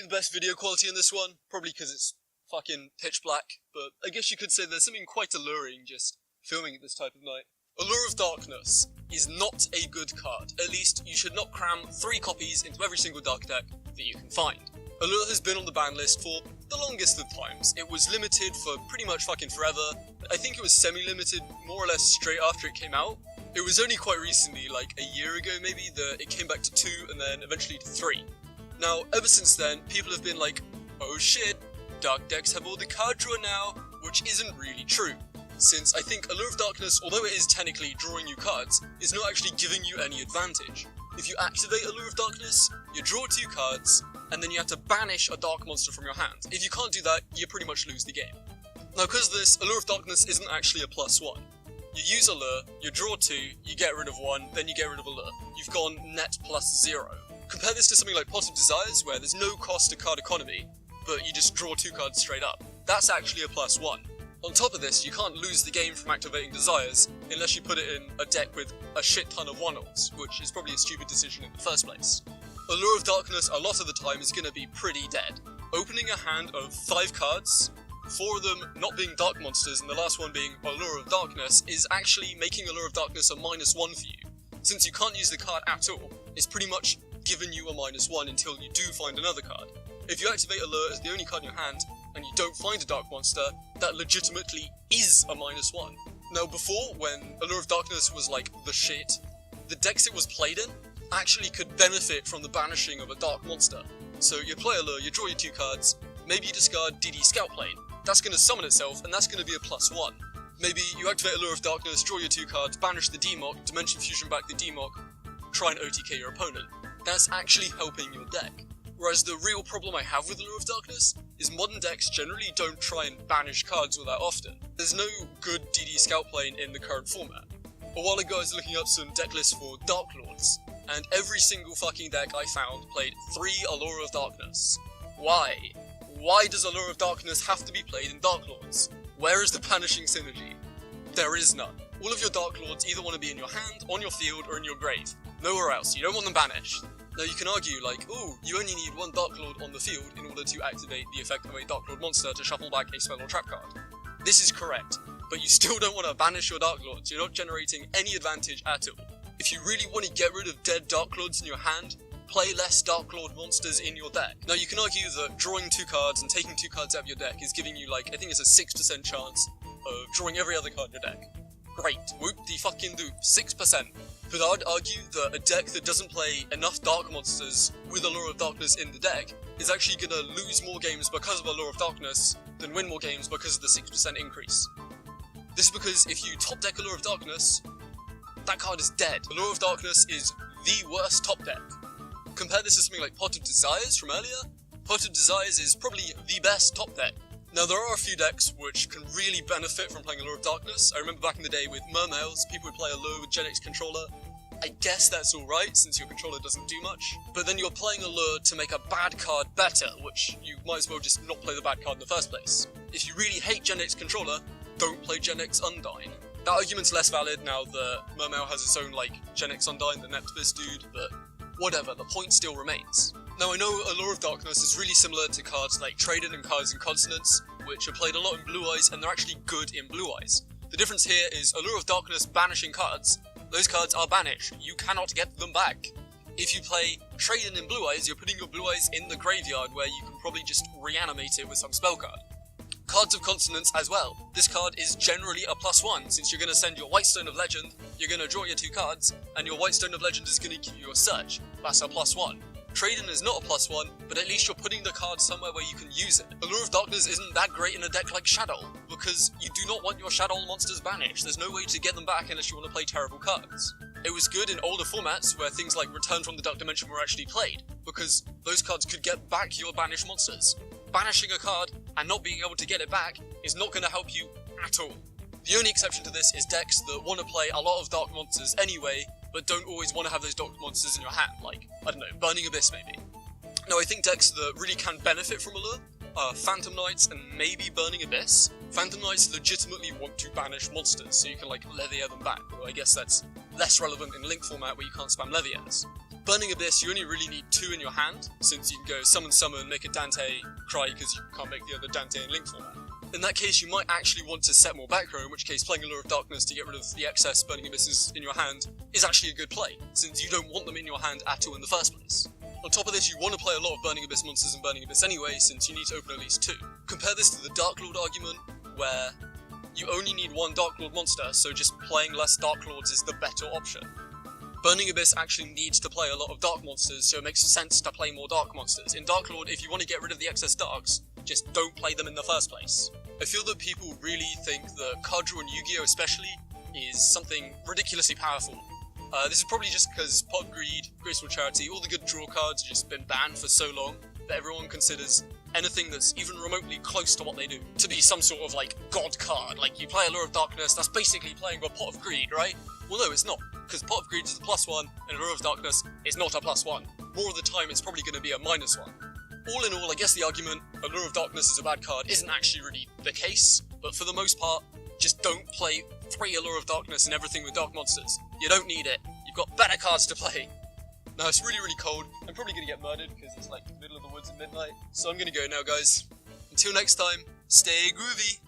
the best video quality in this one, probably because it's fucking pitch black, but I guess you could say there's something quite alluring just filming at this type of night. Allure of Darkness is not a good card. At least, you should not cram 3 copies into every single dark deck that you can find. Allure has been on the ban list for the longest of times. It was limited for pretty much fucking forever. I think it was semi-limited more or less straight after it came out. It was only quite recently, like a year ago maybe, that it came back to 2 and then eventually to 3. Now, ever since then, people have been like, oh shit, dark decks have all the card draw now, which isn't really true. Since I think Allure of Darkness, although it is technically drawing you cards, is not actually giving you any advantage. If you activate Allure of Darkness, you draw 2 cards, and then you have to banish a dark monster from your hand. If you can't do that, you pretty much lose the game. Now because of this, Allure of Darkness isn't actually a +1. You use Allure, you draw 2, you get rid of 1, then you get rid of Allure. You've gone net +0. Compare this to something like Pot of Desires, where there's no cost to card economy, but you just draw 2 cards straight up. That's actually a +1. On top of this, you can't lose the game from activating Desires unless you put it in a deck with a shit ton of 1/0s, which is probably a stupid decision in the first place. Allure of Darkness a lot of the time is going to be pretty dead. Opening a hand of 5 cards, 4 of them not being dark monsters and the last one being Allure of Darkness, is actually making Allure of Darkness a -1 for you. Since you can't use the card at all, it's pretty much giving you a -1 until you do find another card. If you activate Allure as the only card in your hand, and you don't find a dark monster, that legitimately is a -1. Now before, when Allure of Darkness was like the shit, the decks it was played in actually could benefit from the banishing of a dark monster. So you play Allure, you draw your 2 cards, maybe you discard DD Scout Plane, that's going to summon itself, and that's going to be a +1. Maybe you activate Allure of Darkness, draw your 2 cards, banish the Demock, Dimension Fusion back the Demock, try and OTK your opponent. That's actually helping your deck. Whereas the real problem I have with Allure of Darkness is modern decks generally don't try and banish cards all that often. There's no good DD Scout Plane in the current format. A while ago I was looking up some deck lists for Dark Lords, and every single fucking deck I found played 3 Allure of Darkness. Why? Why does Allure of Darkness have to be played in Dark Lords? Where is the banishing synergy? There is none. All of your Dark Lords either want to be in your hand, on your field, or in your grave. Nowhere else. You don't want them banished. Now you can argue like, oh, you only need 1 Dark Lord on the field in order to activate the effect of a Dark Lord monster to shuffle back a spell or trap card. This is correct, but you still don't want to banish your Dark Lords. You're not generating any advantage at all. If you really want to get rid of dead Dark Lords in your hand, play less Dark Lord monsters in your deck. Now you can argue that drawing 2 cards and taking 2 cards out of your deck is giving you like, I think it's a 6% chance of drawing every other card in your deck. Great, whoop-de-fucking-doop, 6%. But I'd argue that a deck that doesn't play enough dark monsters with Allure of Darkness in the deck is actually gonna lose more games because of Allure of Darkness than win more games because of the 6% increase. This is because if you top deck Allure of Darkness, that card is dead. Allure of Darkness is the worst top deck. Compare this to something like Pot of Desires from earlier. Pot of Desires is probably the best top deck. Now there are a few decks which can really benefit from playing Allure of Darkness. I remember back in the day with Mermails, people would play Allure with Gen X Controller. I guess that's alright, since your controller doesn't do much. But then you're playing Allure to make a bad card better, which you might as well just not play the bad card in the first place. If you really hate Gen X Controller, don't play Gen X Undyne. That argument's less valid now that Mermail has its own, like, Gen X Undyne, the Neptibus dude, but whatever, the point still remains. Now I know Allure of Darkness is really similar to cards like Traded and Cards in Consonance, which are played a lot in Blue Eyes, and they're actually good in Blue Eyes. The difference here is Allure of Darkness banishing cards. Those cards are banished. You cannot get them back. If you play Traded in Blue Eyes, you're putting your Blue Eyes in the graveyard where you can probably just reanimate it with some spell card. Cards of Consonance as well. This card is generally a +1, since you're going to send your White Stone of Legend, you're going to draw your 2 cards, and your White Stone of Legend is going to give you a search. That's a +1. Trading is not a +1, but at least you're putting the card somewhere where you can use it. Allure of Darkness isn't that great in a deck like Shadow, because you do not want your Shadow monsters banished. There's no way to get them back unless you want to play terrible cards. It was good in older formats where things like Return from the Dark Dimension were actually played, because those cards could get back your banished monsters. Banishing a card and not being able to get it back is not going to help you at all. The only exception to this is decks that want to play a lot of dark monsters anyway, but don't always want to have those dark monsters in your hand, like, I don't know, Burning Abyss maybe. Now I think decks that really can benefit from Allure are Phantom Knights and maybe Burning Abyss. Phantom Knights legitimately want to banish monsters, so you can like Levier them back, although I guess that's less relevant in Link format where you can't spam Leviers. Burning Abyss, you only really need 2 in your hand, since you can go summon, make a Dante cry because you can't make the other Dante in Link format. In that case, you might actually want to set more back row, in which case playing Allure of Darkness to get rid of the excess Burning Abysses in your hand is actually a good play, since you don't want them in your hand at all in the first place. On top of this, you want to play a lot of Burning Abyss monsters and Burning Abyss anyway, since you need to open at least 2. Compare this to the Dark Lord argument, where you only need 1 Dark Lord monster, so just playing less Dark Lords is the better option. Burning Abyss actually needs to play a lot of Dark monsters, so it makes sense to play more Dark monsters. In Dark Lord, if you want to get rid of the excess Darks, just don't play them in the first place. I feel that people really think that card draw in Yu-Gi-Oh! Especially is something ridiculously powerful. This is probably just because Pot of Greed, Graceful Charity, all the good draw cards have just been banned for so long that everyone considers anything that's even remotely close to what they do to be some sort of like god card. Like you play Allure of Darkness, that's basically playing a Pot of Greed, right? Well no, it's not, because Pot of Greed is a +1 and Allure of Darkness is not a +1. More of the time it's probably going to be a -1. All in all, I guess the argument Allure of Darkness is a bad card isn't actually really the case, but for the most part, just don't play 3 Allure of Darkness and everything with Dark Monsters. You don't need it. You've got better cards to play. Now, it's really, really cold. I'm probably going to get murdered because it's like the middle of the woods at midnight. So I'm going to go now, guys. Until next time, stay groovy.